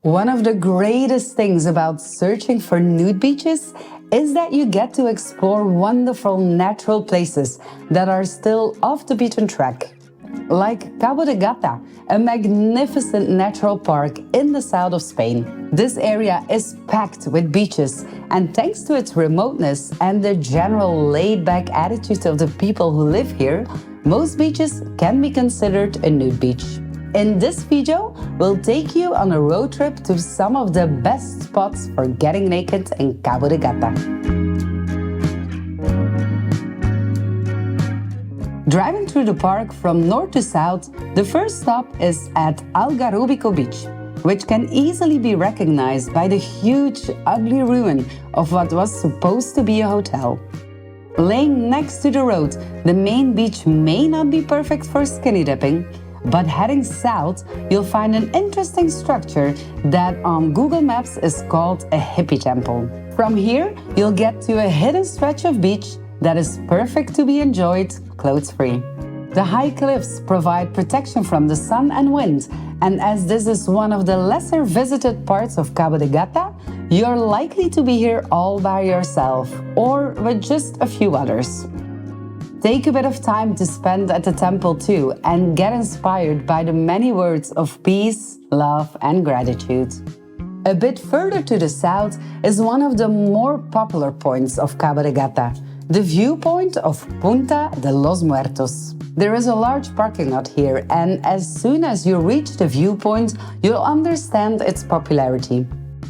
One of the greatest things about searching for nude beaches is that you get to explore wonderful natural places that are still off the beaten track. Like Cabo de Gata, a magnificent natural park in the south of Spain. This area is packed with beaches, and thanks to its remoteness and the general laid-back attitude of the people who live here, most beaches can be considered a nude beach. In this video, we'll take you on a road trip to some of the best spots for getting naked in Cabo de Gata. Driving through the park from north to south, the first stop is at Algarrobico Beach, which can easily be recognized by the huge, ugly ruin of what was supposed to be a hotel. Laying next to the road, the main beach may not be perfect for skinny dipping, but heading south, you'll find an interesting structure that on Google Maps is called a Hippie Temple. From here, you'll get to a hidden stretch of beach that is perfect to be enjoyed clothes-free. The high cliffs provide protection from the sun and wind, and as this is one of the lesser visited parts of Cabo de Gata, you're likely to be here all by yourself or with just a few others. Take a bit of time to spend at the temple too and get inspired by the many words of peace, love and gratitude. A bit further to the south is one of the more popular points of Cabo de Gata, the viewpoint of Punta de los Muertos. There is a large parking lot here, and as soon as you reach the viewpoint, you'll understand its popularity.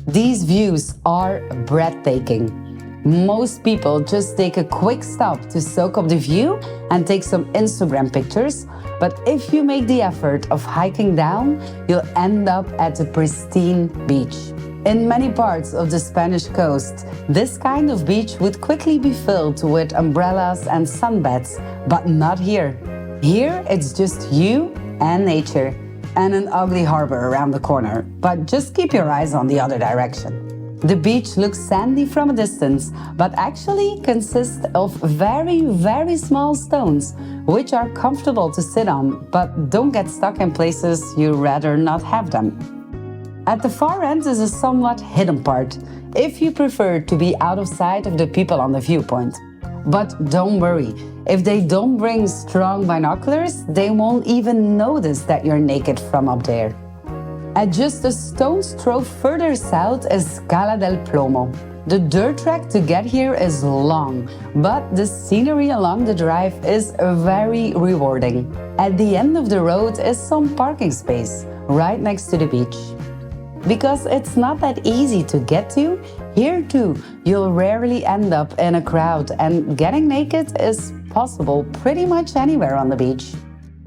These views are breathtaking. Most people just take a quick stop to soak up the view and take some Instagram pictures, but if you make the effort of hiking down, you'll end up at a pristine beach. In many parts of the Spanish coast, this kind of beach would quickly be filled with umbrellas and sunbeds, but not here. Here, it's just you and nature, and an ugly harbor around the corner, but just keep your eyes on the other direction. The beach looks sandy from a distance, but actually consists of very small stones, which are comfortable to sit on, but don't get stuck in places you'd rather not have them. At the far end is a somewhat hidden part, if you prefer to be out of sight of the people on the viewpoint. But don't worry, if they don't bring strong binoculars, they won't even notice that you're naked from up there. At just a stone's throw further south is Cala del Plomo. The dirt track to get here is long, but the scenery along the drive is very rewarding. At the end of the road is some parking space, right next to the beach. Because it's not that easy to get to, here too, you'll rarely end up in a crowd, and getting naked is possible pretty much anywhere on the beach.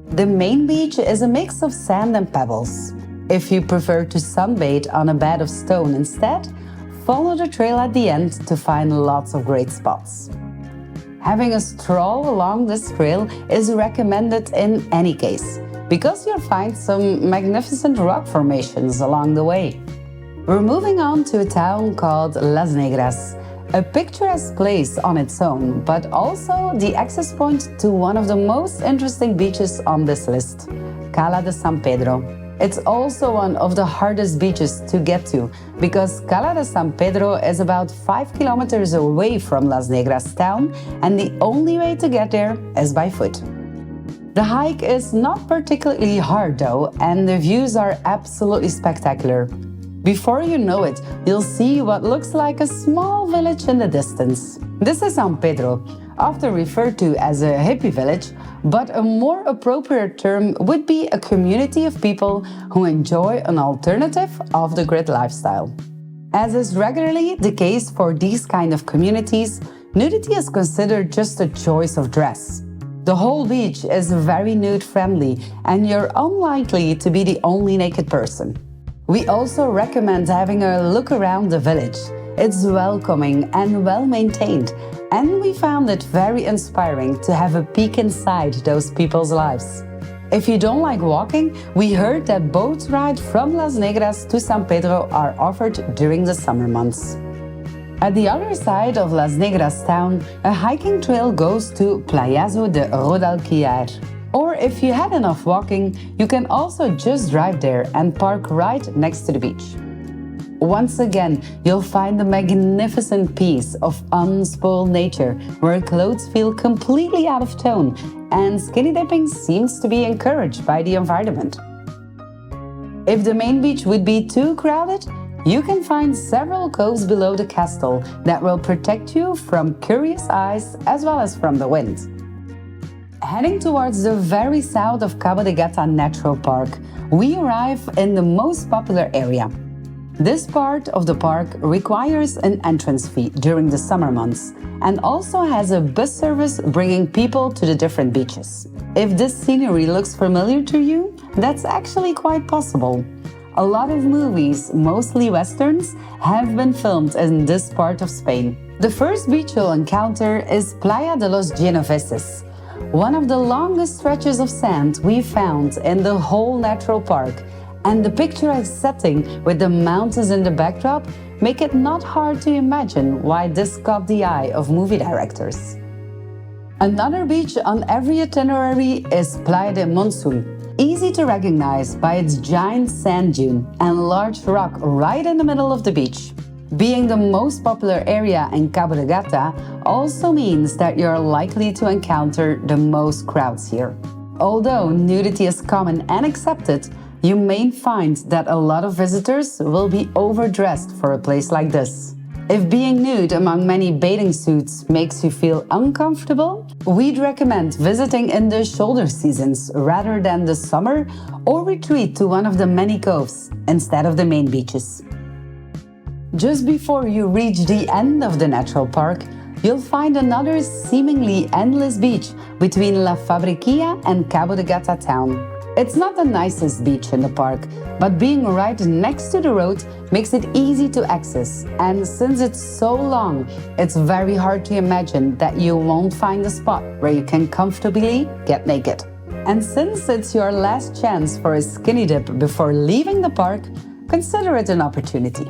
The main beach is a mix of sand and pebbles. If you prefer to sunbathe on a bed of stone instead, follow the trail at the end to find lots of great spots. Having a stroll along this trail is recommended in any case, because you'll find some magnificent rock formations along the way. We're moving on to a town called Las Negras, a picturesque place on its own, but also the access point to one of the most interesting beaches on this list, Cala de San Pedro. It's also one of the hardest beaches to get to, because Cala de San Pedro is about 5 kilometers away from Las Negras town, and the only way to get there is by foot. The hike is not particularly hard though, and the views are absolutely spectacular. Before you know it, you'll see what looks like a small village in the distance. This is San Pedro, often referred to as a hippie village, but a more appropriate term would be a community of people who enjoy an alternative off-the-grid lifestyle. As is regularly the case for these kind of communities, nudity is considered just a choice of dress. The whole beach is very nude-friendly, and you're unlikely to be the only naked person. We also recommend having a look around the village. It's welcoming and well-maintained, and we found it very inspiring to have a peek inside those people's lives. If you don't like walking, we heard that boat rides from Las Negras to San Pedro are offered during the summer months. At the other side of Las Negras town, a hiking trail goes to Playa de Rodalquillar. Or if you had enough walking, you can also just drive there and park right next to the beach. Once again, you'll find a magnificent piece of unspoiled nature where clothes feel completely out of tone and skinny dipping seems to be encouraged by the environment. If the main beach would be too crowded, you can find several coves below the castle that will protect you from curious eyes as well as from the wind. Heading towards the very south of Cabo de Gata Natural Park, we arrive in the most popular area. This part of the park requires an entrance fee during the summer months and also has a bus service bringing people to the different beaches. If this scenery looks familiar to you, that's actually quite possible. A lot of movies, mostly westerns, have been filmed in this part of Spain. The first beach you'll encounter is Playa de los Genoveses, one of the longest stretches of sand we found in the whole natural park, and the picturesque setting with the mountains in the backdrop make it not hard to imagine why this caught the eye of movie directors. Another beach on every itinerary is Playa de Monsul, easy to recognize by its giant sand dune and large rock right in the middle of the beach. Being the most popular area in Cabo de Gata also means that you're likely to encounter the most crowds here. Although nudity is common and accepted, you may find that a lot of visitors will be overdressed for a place like this. If being nude among many bathing suits makes you feel uncomfortable, we'd recommend visiting in the shoulder seasons rather than the summer, or retreat to one of the many coves instead of the main beaches. Just before you reach the end of the natural park, you'll find another seemingly endless beach between La Fabriquilla and Cabo de Gata town. It's not the nicest beach in the park, but being right next to the road makes it easy to access, and since it's so long, it's very hard to imagine that you won't find a spot where you can comfortably get naked. And since it's your last chance for a skinny dip before leaving the park, consider it an opportunity.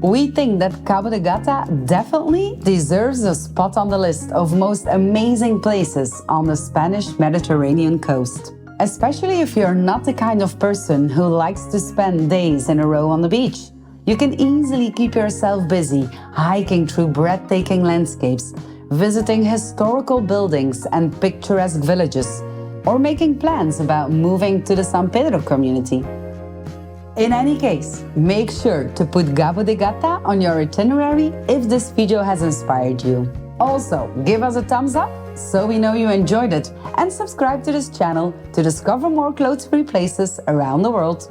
We think that Cabo de Gata definitely deserves a spot on the list of most amazing places on the Spanish Mediterranean coast. Especially if you're not the kind of person who likes to spend days in a row on the beach. You can easily keep yourself busy hiking through breathtaking landscapes, visiting historical buildings and picturesque villages, or making plans about moving to the San Pedro community. In any case, make sure to put Cabo de Gata on your itinerary if this video has inspired you. Also, give us a thumbs up so we know you enjoyed it, and subscribe to this channel to discover more clothes-free places around the world.